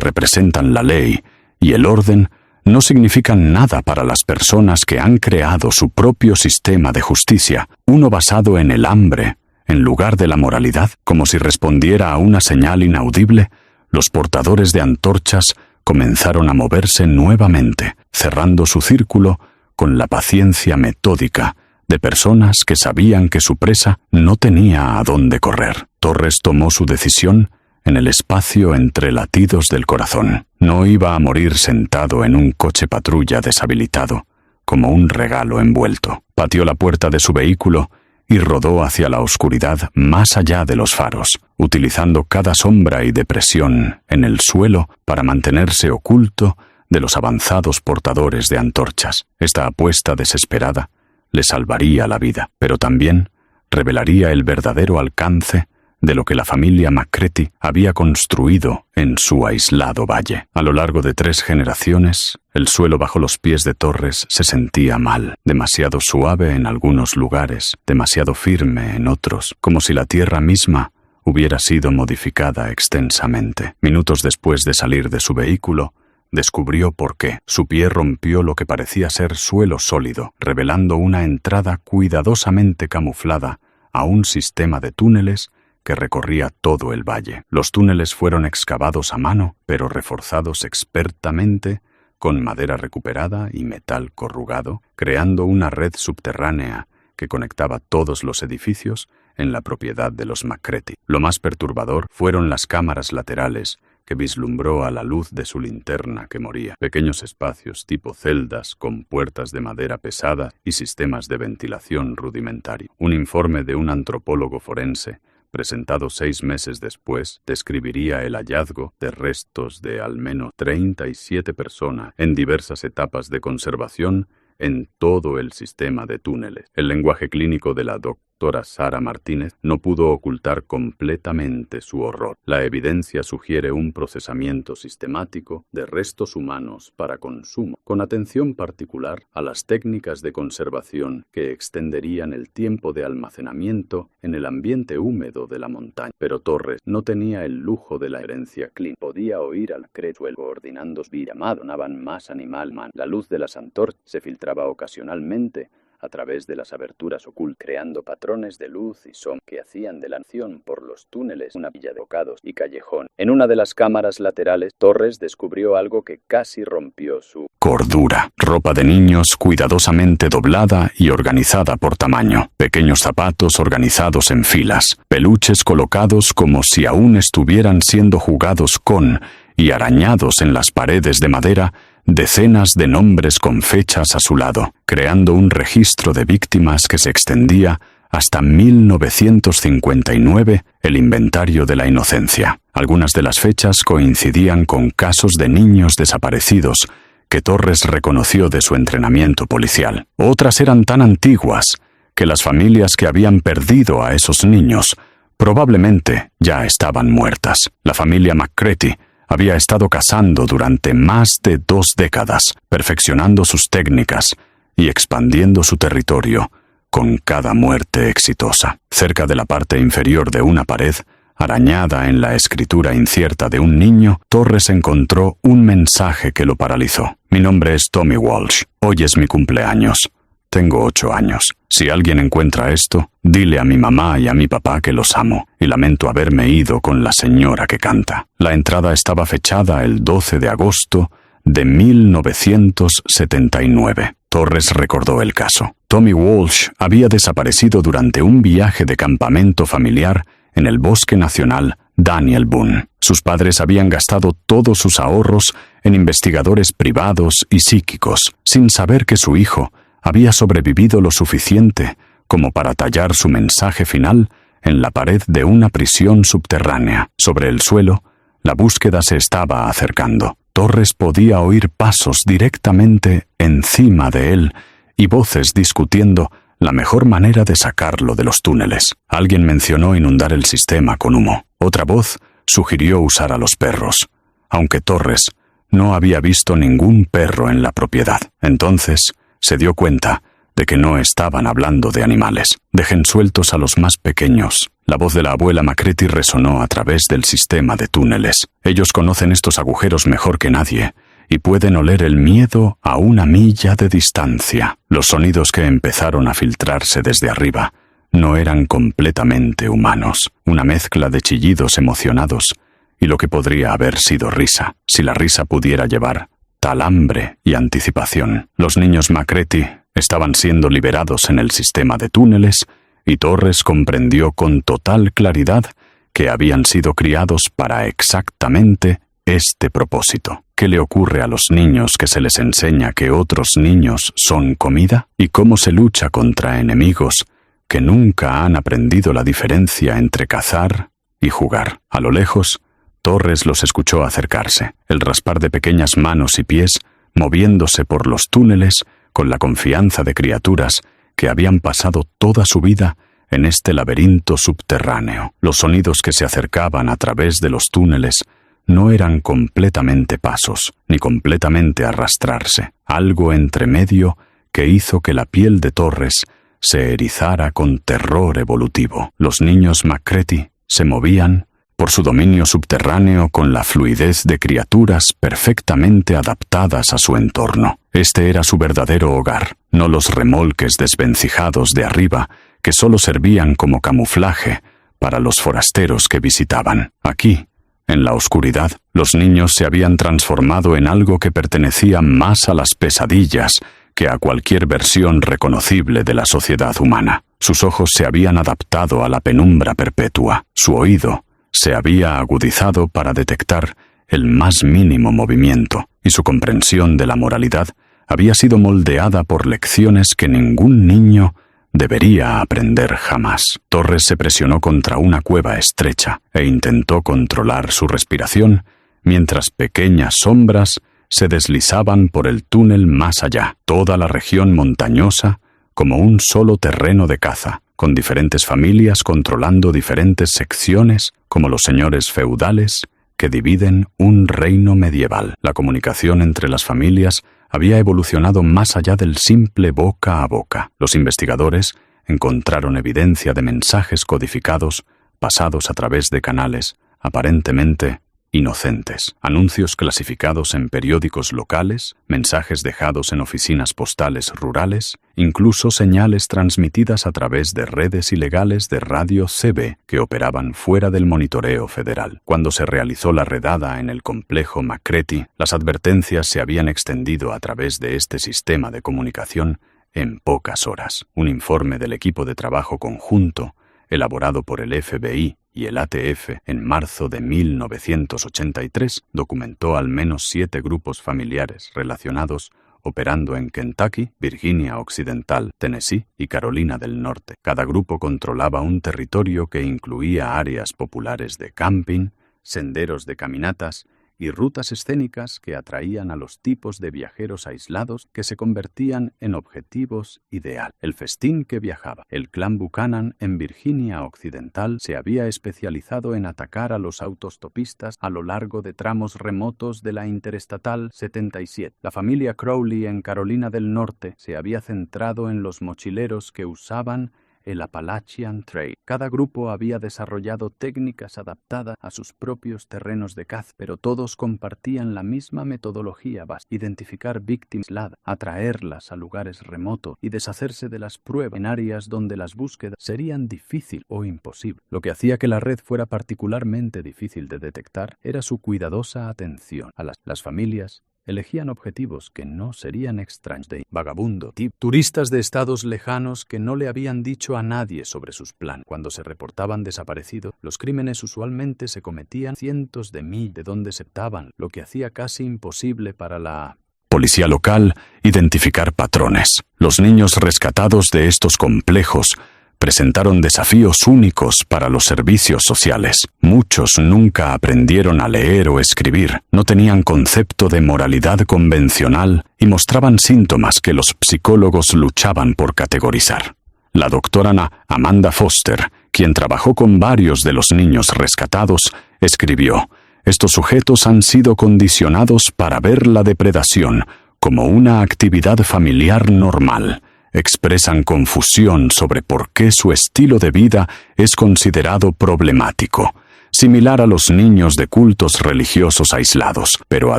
representan la ley y el orden no significan nada para las personas que han creado su propio sistema de justicia, uno basado en el hambre en lugar de la moralidad? Como si respondiera a una señal inaudible, los portadores de antorchas comenzaron a moverse nuevamente, cerrando su círculo con la paciencia metódica de personas que sabían que su presa no tenía a dónde correr. Torres tomó su decisión en el espacio entre latidos del corazón. No iba a morir sentado en un coche patrulla deshabilitado, como un regalo envuelto. Pateó la puerta de su vehículo y rodó hacia la oscuridad más allá de los faros, utilizando cada sombra y depresión en el suelo para mantenerse oculto de los avanzados portadores de antorchas. Esta apuesta desesperada le salvaría la vida, pero también revelaría el verdadero alcance de lo que la familia McCready había construido en su aislado valle. A lo largo de 3 generaciones, el suelo bajo los pies de Torres se sentía mal, demasiado suave en algunos lugares, demasiado firme en otros, como si la tierra misma hubiera sido modificada extensamente. Minutos después de salir de su vehículo, descubrió por qué. Su pie rompió lo que parecía ser suelo sólido, revelando una entrada cuidadosamente camuflada a un sistema de túneles que recorría todo el valle. Los túneles fueron excavados a mano, pero reforzados expertamente con madera recuperada y metal corrugado, creando una red subterránea que conectaba todos los edificios en la propiedad de los McCready. Lo más perturbador fueron las cámaras laterales que vislumbró a la luz de su linterna que moría. Pequeños espacios tipo celdas con puertas de madera pesada y sistemas de ventilación rudimentario. Un informe de un antropólogo forense presentado 6 meses después, describiría el hallazgo de restos de al menos 37 personas en diversas etapas de conservación en todo el sistema de túneles. El lenguaje clínico de la doctora Sara Martínez no pudo ocultar completamente su horror. La evidencia sugiere un procesamiento sistemático de restos humanos para consumo, con atención particular a las técnicas de conservación que extenderían el tiempo de almacenamiento en el ambiente húmedo de la montaña. Pero Torres no tenía el lujo de la herencia clínica. Podía oír al Creswell coordinando llamado donaban más animal man. La luz de las antorchas se filtraba ocasionalmente a través de las aberturas ocultas, creando patrones de luz y sombra que hacían de la acción por los túneles una villa de bocados y callejón. En una de las cámaras laterales, Torres descubrió algo que casi rompió su cordura. Ropa de niños cuidadosamente doblada y organizada por tamaño. Pequeños zapatos organizados en filas. Peluches colocados como si aún estuvieran siendo jugados con y arañados en las paredes de madera. Decenas de nombres con fechas a su lado, creando un registro de víctimas que se extendía hasta 1959, el inventario de la inocencia. Algunas de las fechas coincidían con casos de niños desaparecidos que Torres reconoció de su entrenamiento policial. Otras eran tan antiguas que las familias que habían perdido a esos niños probablemente ya estaban muertas. La familia McCready había estado cazando durante más de 2 décadas, perfeccionando sus técnicas y expandiendo su territorio con cada muerte exitosa. Cerca de la parte inferior de una pared, arañada en la escritura incierta de un niño, Torres encontró un mensaje que lo paralizó. Mi nombre es Tommy Walsh. Hoy es mi cumpleaños. Tengo 8 años. Si alguien encuentra esto, dile a mi mamá y a mi papá que los amo, y lamento haberme ido con la señora que canta. La entrada estaba fechada el 12 de agosto de 1979. Torres recordó el caso. Tommy Walsh había desaparecido durante un viaje de campamento familiar en el Bosque Nacional Daniel Boone. Sus padres habían gastado todos sus ahorros en investigadores privados y psíquicos, sin saber que su hijo había sobrevivido lo suficiente como para tallar su mensaje final en la pared de una prisión subterránea. Sobre el suelo, la búsqueda se estaba acercando. Torres podía oír pasos directamente encima de él y voces discutiendo la mejor manera de sacarlo de los túneles. Alguien mencionó inundar el sistema con humo. Otra voz sugirió usar a los perros, aunque Torres no había visto ningún perro en la propiedad. Entonces se dio cuenta de que no estaban hablando de animales. Dejen sueltos a los más pequeños. La voz de la abuela McCready resonó a través del sistema de túneles. Ellos conocen estos agujeros mejor que nadie y pueden oler el miedo a 1 milla de distancia. Los sonidos que empezaron a filtrarse desde arriba no eran completamente humanos. Una mezcla de chillidos emocionados y lo que podría haber sido risa, si la risa pudiera llevar tal hambre y anticipación. Los niños McCready estaban siendo liberados en el sistema de túneles y Torres comprendió con total claridad que habían sido criados para exactamente este propósito. ¿Qué le ocurre a los niños que se les enseña que otros niños son comida? ¿Y cómo se lucha contra enemigos que nunca han aprendido la diferencia entre cazar y jugar? A lo lejos, Torres los escuchó acercarse, el raspar de pequeñas manos y pies moviéndose por los túneles con la confianza de criaturas que habían pasado toda su vida en este laberinto subterráneo. Los sonidos que se acercaban a través de los túneles no eran completamente pasos, ni completamente arrastrarse. Algo entre medio que hizo que la piel de Torres se erizara con terror evolutivo. Los niños McCready se movían por su dominio subterráneo con la fluidez de criaturas perfectamente adaptadas a su entorno. Este era su verdadero hogar, no los remolques desvencijados de arriba que solo servían como camuflaje para los forasteros que visitaban. Aquí, en la oscuridad, los niños se habían transformado en algo que pertenecía más a las pesadillas que a cualquier versión reconocible de la sociedad humana. Sus ojos se habían adaptado a la penumbra perpetua. Su oído se había agudizado para detectar el más mínimo movimiento, y su comprensión de la moralidad había sido moldeada por lecciones que ningún niño debería aprender jamás. Torres se presionó contra una cueva estrecha e intentó controlar su respiración mientras pequeñas sombras se deslizaban por el túnel más allá. Toda la región montañosa como un solo terreno de caza, con diferentes familias controlando diferentes secciones como los señores feudales que dividen un reino medieval. La comunicación entre las familias había evolucionado más allá del simple boca a boca. Los investigadores encontraron evidencia de mensajes codificados pasados a través de canales aparentemente inocentes, anuncios clasificados en periódicos locales, mensajes dejados en oficinas postales rurales, incluso señales transmitidas a través de redes ilegales de radio CB que operaban fuera del monitoreo federal. Cuando se realizó la redada en el complejo McCready, las advertencias se habían extendido a través de este sistema de comunicación en pocas horas. Un informe del equipo de trabajo conjunto, elaborado por el FBI y el ATF en marzo de 1983, documentó al menos 7 grupos familiares relacionados operando en Kentucky, Virginia Occidental, Tennessee y Carolina del Norte. Cada grupo controlaba un territorio que incluía áreas populares de camping, senderos de caminatas y rutas escénicas que atraían a los tipos de viajeros aislados que se convertían en objetivos ideal. El festín que viajaba. El clan Buchanan en Virginia Occidental se había especializado en atacar a los autostopistas a lo largo de tramos remotos de la Interestatal 77. La familia Crowley en Carolina del Norte se había centrado en los mochileros que usaban el Appalachian Trail. Cada grupo había desarrollado técnicas adaptadas a sus propios terrenos de caza, pero todos compartían la misma metodología: identificar víctimas, atraerlas a lugares remotos y deshacerse de las pruebas en áreas donde las búsquedas serían difíciles o imposibles. Lo que hacía que la red fuera particularmente difícil de detectar era su cuidadosa atención a las familias. Elegían objetivos que no serían extraños de vagabundo, turistas de estados lejanos que no le habían dicho a nadie sobre sus planes. Cuando se reportaban desaparecidos, los crímenes usualmente se cometían cientos de millas de donde se estaban, lo que hacía casi imposible para la policía local identificar patrones. Los niños rescatados de estos complejos presentaron desafíos únicos para los servicios sociales. Muchos nunca aprendieron a leer o escribir, no tenían concepto de moralidad convencional y mostraban síntomas que los psicólogos luchaban por categorizar. La doctora Amanda Foster, quien trabajó con varios de los niños rescatados, escribió: «Estos sujetos han sido condicionados para ver la depredación como una actividad familiar normal. Expresan confusión sobre por qué su estilo de vida es considerado problemático, similar a los niños de cultos religiosos aislados, pero a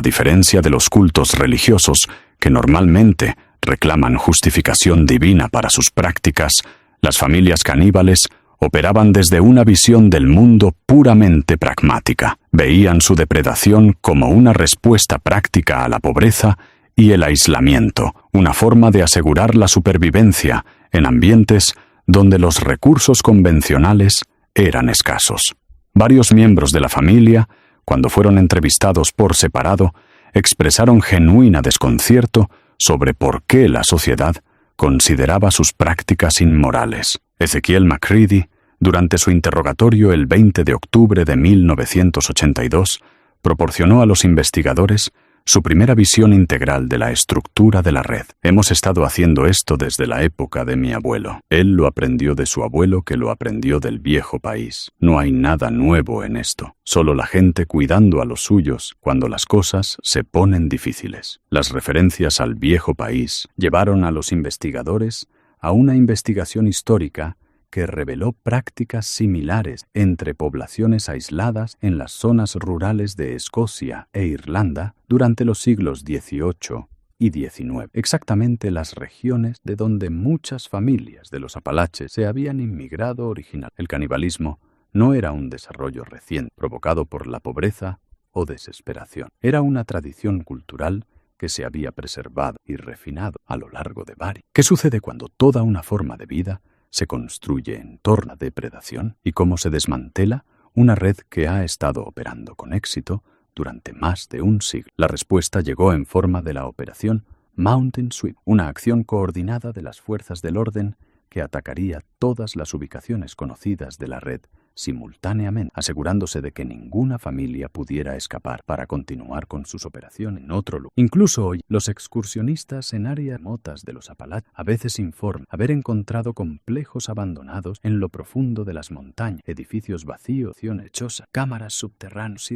diferencia de los cultos religiosos, que normalmente reclaman justificación divina para sus prácticas, las familias caníbales operaban desde una visión del mundo puramente pragmática. Veían su depredación como una respuesta práctica a la pobreza y el aislamiento, una forma de asegurar la supervivencia en ambientes donde los recursos convencionales eran escasos. Varios miembros de la familia, cuando fueron entrevistados por separado, expresaron genuino desconcierto sobre por qué la sociedad consideraba sus prácticas inmorales. Ezekiel McCready, durante su interrogatorio el 20 de octubre de 1982, proporcionó a los investigadores su primera visión integral de la estructura de la red. Hemos estado haciendo esto desde la época de mi abuelo. Él lo aprendió de su abuelo, que lo aprendió del viejo país. No hay nada nuevo en esto. Solo la gente cuidando a los suyos cuando las cosas se ponen difíciles. Las referencias al viejo país llevaron a los investigadores a una investigación histórica que reveló prácticas similares entre poblaciones aisladas en las zonas rurales de Escocia e Irlanda durante los siglos XVIII y XIX, exactamente las regiones de donde muchas familias de los Apalaches se habían inmigrado originalmente. El canibalismo no era un desarrollo reciente provocado por la pobreza o desesperación. Era una tradición cultural que se había preservado y refinado a lo largo de varios. ¿Qué sucede cuando toda una forma de vida se construye en torno a depredación y cómo se desmantela una red que ha estado operando con éxito durante más de un siglo? La respuesta llegó en forma de la operación Mountain Sweep, una acción coordinada de las fuerzas del orden que atacaría todas las ubicaciones conocidas de la red simultáneamente, asegurándose de que ninguna familia pudiera escapar para continuar con sus operaciones en otro lugar. Incluso hoy, los excursionistas en áreas remotas de los Apalaches a veces informan haber encontrado complejos abandonados en lo profundo de las montañas, edificios vacíos, hechosas, cámaras subterráneas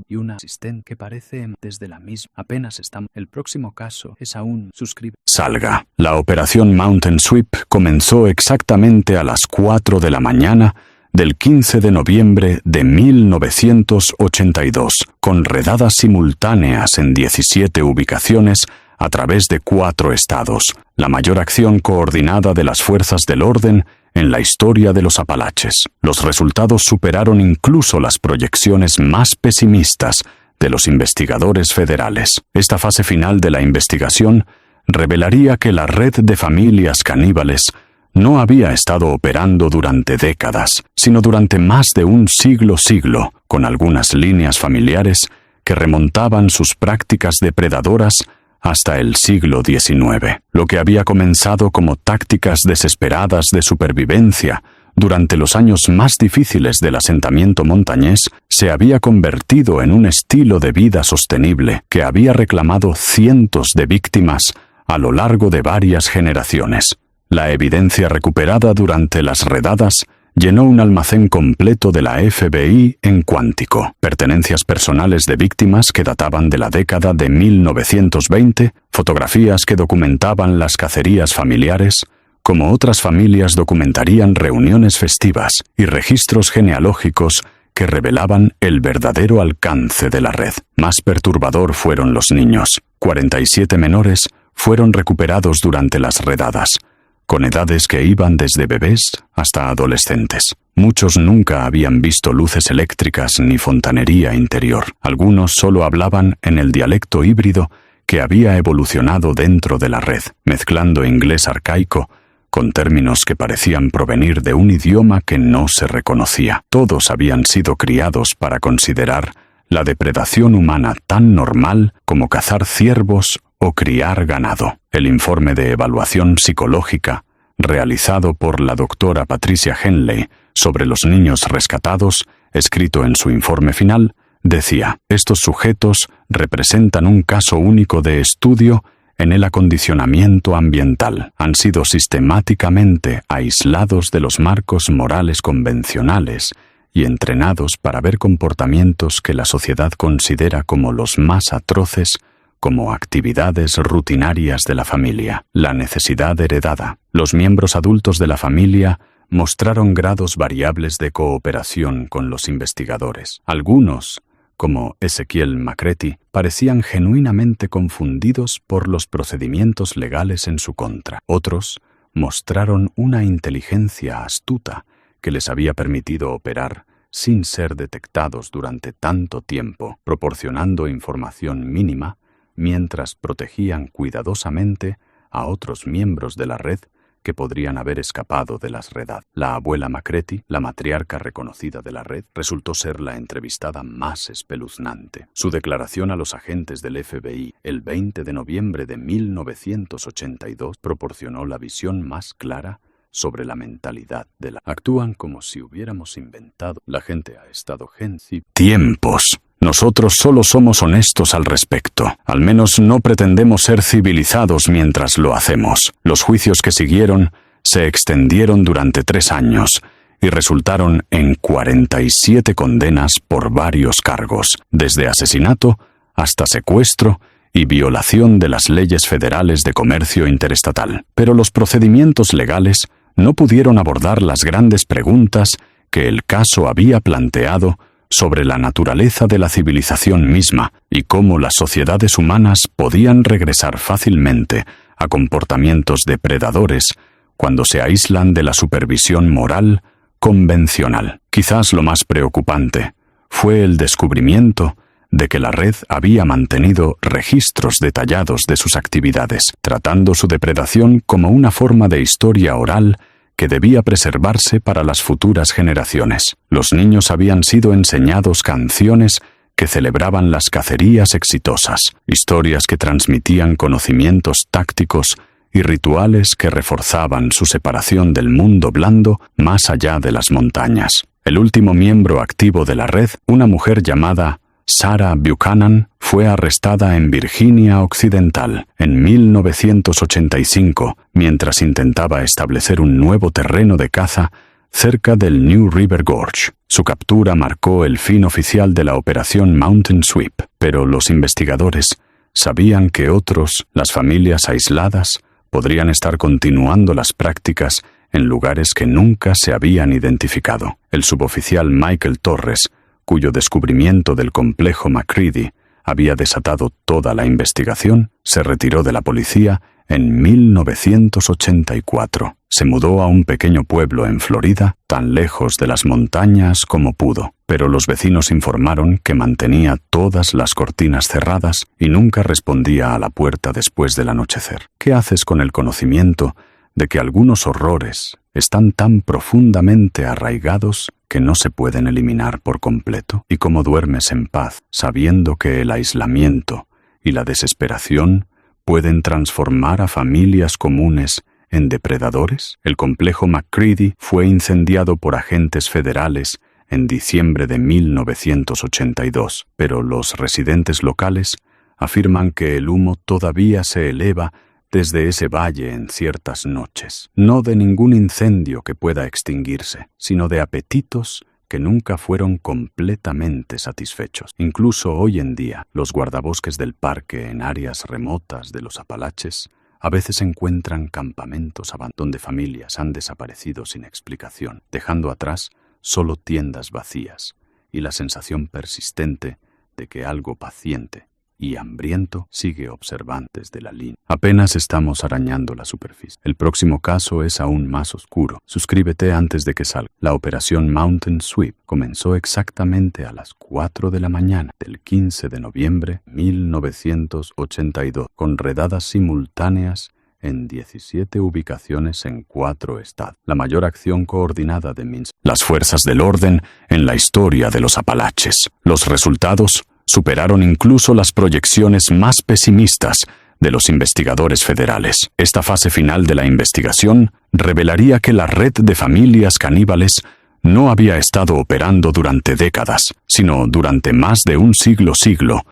y una asistente que parece desde la misma. Apenas estamos. El próximo caso es aún suscribe. Salga. La operación Mountain Sweep comenzó exactamente a las 4 de la mañana del 15 de noviembre de 1982, con redadas simultáneas en 17 ubicaciones a través de 4 estados, la mayor acción coordinada de las fuerzas del orden en la historia de los Apalaches. Los resultados superaron incluso las proyecciones más pesimistas de los investigadores federales. Esta fase final de la investigación revelaría que la red de familias caníbales no había estado operando durante décadas, sino durante más de un siglo, con algunas líneas familiares que remontaban sus prácticas depredadoras hasta el siglo XIX. Lo que había comenzado como tácticas desesperadas de supervivencia durante los años más difíciles del asentamiento montañés se había convertido en un estilo de vida sostenible que había reclamado cientos de víctimas a lo largo de varias generaciones. La evidencia recuperada durante las redadas llenó un almacén completo de la FBI en Cuántico. Pertenencias personales de víctimas que databan de la década de 1920, fotografías que documentaban las cacerías familiares, como otras familias documentarían reuniones festivas, y registros genealógicos que revelaban el verdadero alcance de la red. Más perturbador fueron los niños. 47 menores fueron recuperados durante las redadas, con edades que iban desde bebés hasta adolescentes. Muchos nunca habían visto luces eléctricas ni fontanería interior. Algunos solo hablaban en el dialecto híbrido que había evolucionado dentro de la red, mezclando inglés arcaico con términos que parecían provenir de un idioma que no se reconocía. Todos habían sido criados para considerar la depredación humana tan normal como cazar ciervos o criar ganado. El informe de evaluación psicológica realizado por la doctora Patricia Henley sobre los niños rescatados, escrito en su informe final, decía: estos sujetos representan un caso único de estudio en el acondicionamiento ambiental. Han sido sistemáticamente aislados de los marcos morales convencionales y entrenados para ver comportamientos que la sociedad considera como los más atroces, como actividades rutinarias de la familia. La necesidad heredada. Los miembros adultos de la familia mostraron grados variables de cooperación con los investigadores. Algunos, como Ezekiel McCready, parecían genuinamente confundidos por los procedimientos legales en su contra. Otros mostraron una inteligencia astuta que les había permitido operar sin ser detectados durante tanto tiempo, proporcionando información mínima mientras protegían cuidadosamente a otros miembros de la red que podrían haber escapado de las redadas. La abuela Macready, la matriarca reconocida de la red, resultó ser la entrevistada más espeluznante. Su declaración a los agentes del FBI el 20 de noviembre de 1982 proporcionó la visión más clara sobre la mentalidad de la... Actúan como si hubiéramos inventado. La gente ha estado tiempos. Nosotros solo somos honestos al respecto. Al menos no pretendemos ser civilizados mientras lo hacemos. Los juicios que siguieron se extendieron durante 3 años y resultaron en 47 condenas por varios cargos, desde asesinato hasta secuestro y violación de las leyes federales de comercio interestatal. Pero los procedimientos legales no pudieron abordar las grandes preguntas que el caso había planteado sobre la naturaleza de la civilización misma y cómo las sociedades humanas podían regresar fácilmente a comportamientos depredadores cuando se aíslan de la supervisión moral convencional. Quizás lo más preocupante fue el descubrimiento de que la red había mantenido registros detallados de sus actividades, tratando su depredación como una forma de historia oral que debía preservarse para las futuras generaciones. Los niños habían sido enseñados canciones que celebraban las cacerías exitosas, historias que transmitían conocimientos tácticos y rituales que reforzaban su separación del mundo blando más allá de las montañas. El último miembro activo de la red, una mujer llamada Sarah Buchanan, fue arrestada en Virginia Occidental en 1985 mientras intentaba establecer un nuevo terreno de caza cerca del New River Gorge. Su captura marcó el fin oficial de la operación Mountain Sweep, pero los investigadores sabían que otros, las familias aisladas, podrían estar continuando las prácticas en lugares que nunca se habían identificado. El suboficial Michael Torres, cuyo descubrimiento del complejo Macready había desatado toda la investigación, se retiró de la policía en 1984. Se mudó a un pequeño pueblo en Florida, tan lejos de las montañas como pudo, pero los vecinos informaron que mantenía todas las cortinas cerradas y nunca respondía a la puerta después del anochecer. ¿Qué haces con el conocimiento de que algunos horrores están tan profundamente arraigados que no se pueden eliminar por completo? ¿Y cómo duermes en paz, sabiendo que el aislamiento y la desesperación pueden transformar a familias comunes en depredadores? El complejo Macready fue incendiado por agentes federales en diciembre de 1982, pero los residentes locales afirman que el humo todavía se eleva desde ese valle en ciertas noches, no de ningún incendio que pueda extinguirse, sino de apetitos que nunca fueron completamente satisfechos. Incluso hoy en día, los guardabosques del parque en áreas remotas de los Apalaches a veces encuentran campamentos donde familias han desaparecido sin explicación, dejando atrás solo tiendas vacías y la sensación persistente de que algo paciente y hambriento sigue observando desde la línea. Apenas estamos arañando la superficie. El próximo caso es aún más oscuro. Suscríbete antes de que salga. La operación Mountain Sweep comenzó exactamente a las 4 de la mañana del 15 de noviembre de 1982, con redadas simultáneas en 17 ubicaciones en 4 estados. La mayor acción coordinada de las fuerzas del orden en la historia de los Apalaches. Los resultados superaron incluso las proyecciones más pesimistas de los investigadores federales. Esta fase final de la investigación revelaría que la red de familias caníbales no había estado operando durante décadas, sino durante más de un siglo,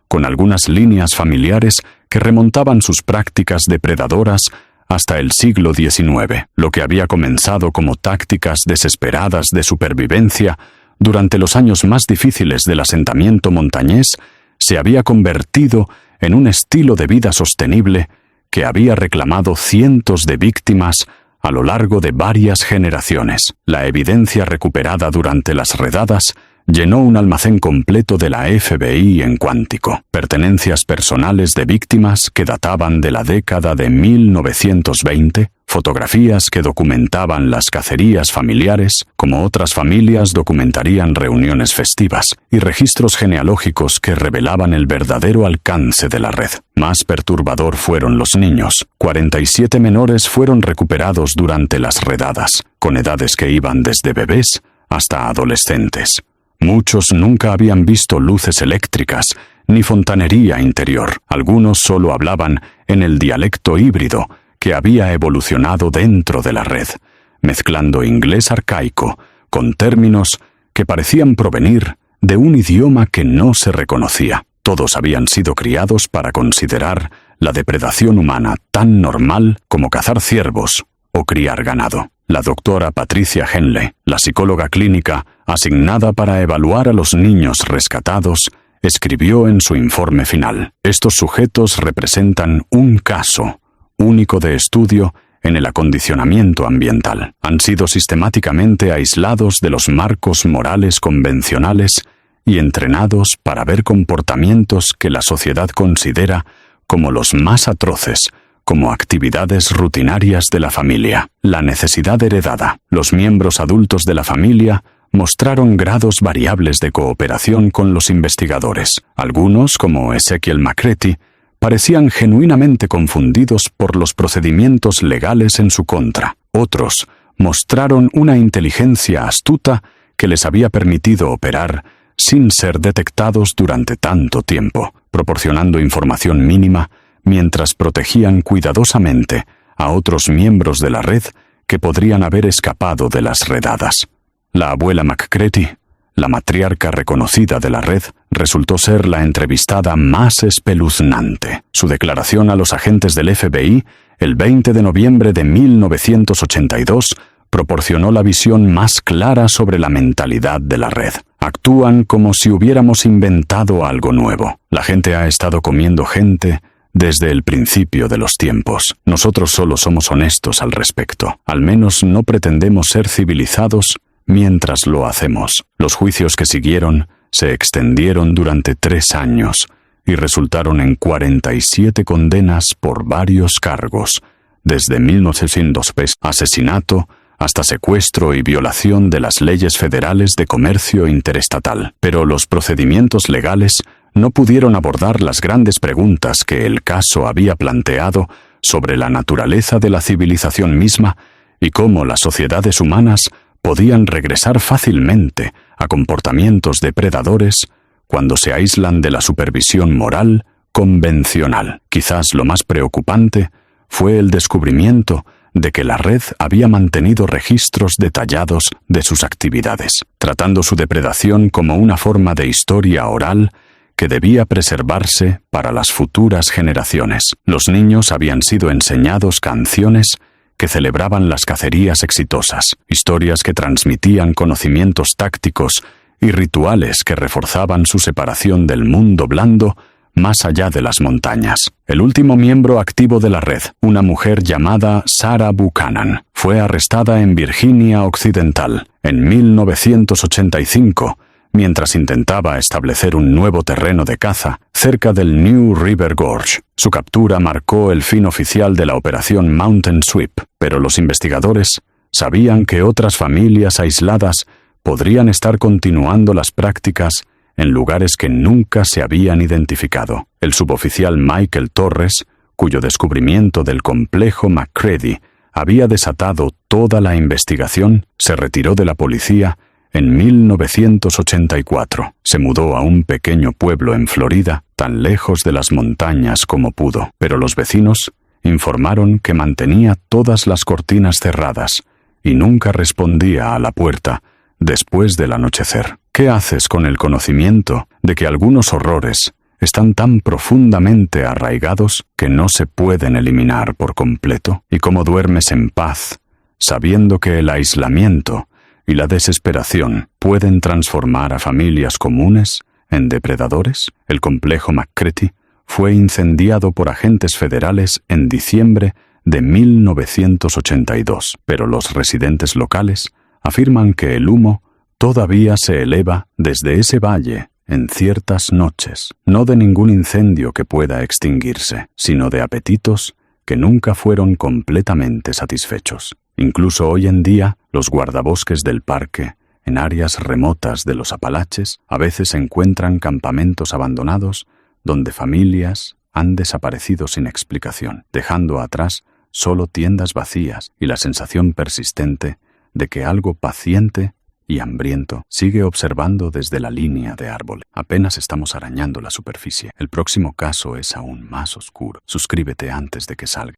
con algunas líneas familiares que remontaban sus prácticas depredadoras hasta el siglo XIX. Lo que había comenzado como tácticas desesperadas de supervivencia durante los años más difíciles del asentamiento montañés, se había convertido en un estilo de vida sostenible que había reclamado cientos de víctimas a lo largo de varias generaciones. La evidencia recuperada durante las redadas llenó un almacén completo de la FBI en Cuántico. Pertenencias personales de víctimas que databan de la década de 1920, fotografías que documentaban las cacerías familiares, como otras familias documentarían reuniones festivas, y registros genealógicos que revelaban el verdadero alcance de la red. Más perturbador fueron los niños. 47 menores fueron recuperados durante las redadas, con edades que iban desde bebés hasta adolescentes. Muchos nunca habían visto luces eléctricas ni fontanería interior. Algunos solo hablaban en el dialecto híbrido que había evolucionado dentro de la red, mezclando inglés arcaico con términos que parecían provenir de un idioma que no se reconocía. Todos habían sido criados para considerar la depredación humana tan normal como cazar ciervos o criar ganado. La doctora Patricia Henley, la psicóloga clínica asignada para evaluar a los niños rescatados, escribió en su informe final: estos sujetos representan un caso único de estudio en el acondicionamiento ambiental. Han sido sistemáticamente aislados de los marcos morales convencionales y entrenados para ver comportamientos que la sociedad considera como los más atroces, como actividades rutinarias de la familia. La necesidad heredada. Los miembros adultos de la familia mostraron grados variables de cooperación con los investigadores. Algunos, como Ezekiel McCready, parecían genuinamente confundidos por los procedimientos legales en su contra. Otros mostraron una inteligencia astuta que les había permitido operar sin ser detectados durante tanto tiempo, proporcionando información mínima mientras protegían cuidadosamente a otros miembros de la red que podrían haber escapado de las redadas. La abuela McCready, la matriarca reconocida de la red, resultó ser la entrevistada más espeluznante. Su declaración a los agentes del FBI, el 20 de noviembre de 1982, proporcionó la visión más clara sobre la mentalidad de la red. Actúan como si hubiéramos inventado algo nuevo. La gente ha estado comiendo gente desde el principio de los tiempos. Nosotros solo somos honestos al respecto. Al menos no pretendemos ser civilizados mientras lo hacemos. Los juicios que siguieron se extendieron durante 3 años y resultaron en 47 condenas por varios cargos, desde 1900 asesinato hasta secuestro y violación de las leyes federales de comercio interestatal. Pero los procedimientos legales no pudieron abordar las grandes preguntas que el caso había planteado sobre la naturaleza de la civilización misma y cómo las sociedades humanas podían regresar fácilmente a comportamientos depredadores cuando se aíslan de la supervisión moral convencional. Quizás lo más preocupante fue el descubrimiento de que la red había mantenido registros detallados de sus actividades, tratando su depredación como una forma de historia oral que debía preservarse para las futuras generaciones. Los niños habían sido enseñados canciones que celebraban las cacerías exitosas, historias que transmitían conocimientos tácticos y rituales que reforzaban su separación del mundo blando más allá de las montañas. El último miembro activo de la red, una mujer llamada Sarah Buchanan, fue arrestada en Virginia Occidental en 1985, mientras intentaba establecer un nuevo terreno de caza cerca del New River Gorge. Su captura marcó el fin oficial de la operación Mountain Sweep, pero los investigadores sabían que otras familias aisladas podrían estar continuando las prácticas en lugares que nunca se habían identificado. El suboficial Michael Torres, cuyo descubrimiento del complejo McCready había desatado toda la investigación, se retiró de la policía en 1984. Se mudó a un pequeño pueblo en Florida, tan lejos de las montañas como pudo, pero los vecinos informaron que mantenía todas las cortinas cerradas y nunca respondía a la puerta después del anochecer. ¿Qué haces con el conocimiento de que algunos horrores están tan profundamente arraigados que no se pueden eliminar por completo? ¿Y cómo duermes en paz, sabiendo que el aislamiento y la desesperación pueden transformar a familias comunes en depredadores? El complejo McCready fue incendiado por agentes federales en diciembre de 1982, pero los residentes locales afirman que el humo todavía se eleva desde ese valle en ciertas noches, no de ningún incendio que pueda extinguirse, sino de apetitos que nunca fueron completamente satisfechos. Incluso hoy en día, los guardabosques del parque, en áreas remotas de los Apalaches, a veces encuentran campamentos abandonados donde familias han desaparecido sin explicación, dejando atrás solo tiendas vacías y la sensación persistente de que algo paciente y hambriento sigue observando desde la línea de árboles. Apenas estamos arañando la superficie. El próximo caso es aún más oscuro. Suscríbete antes de que salga.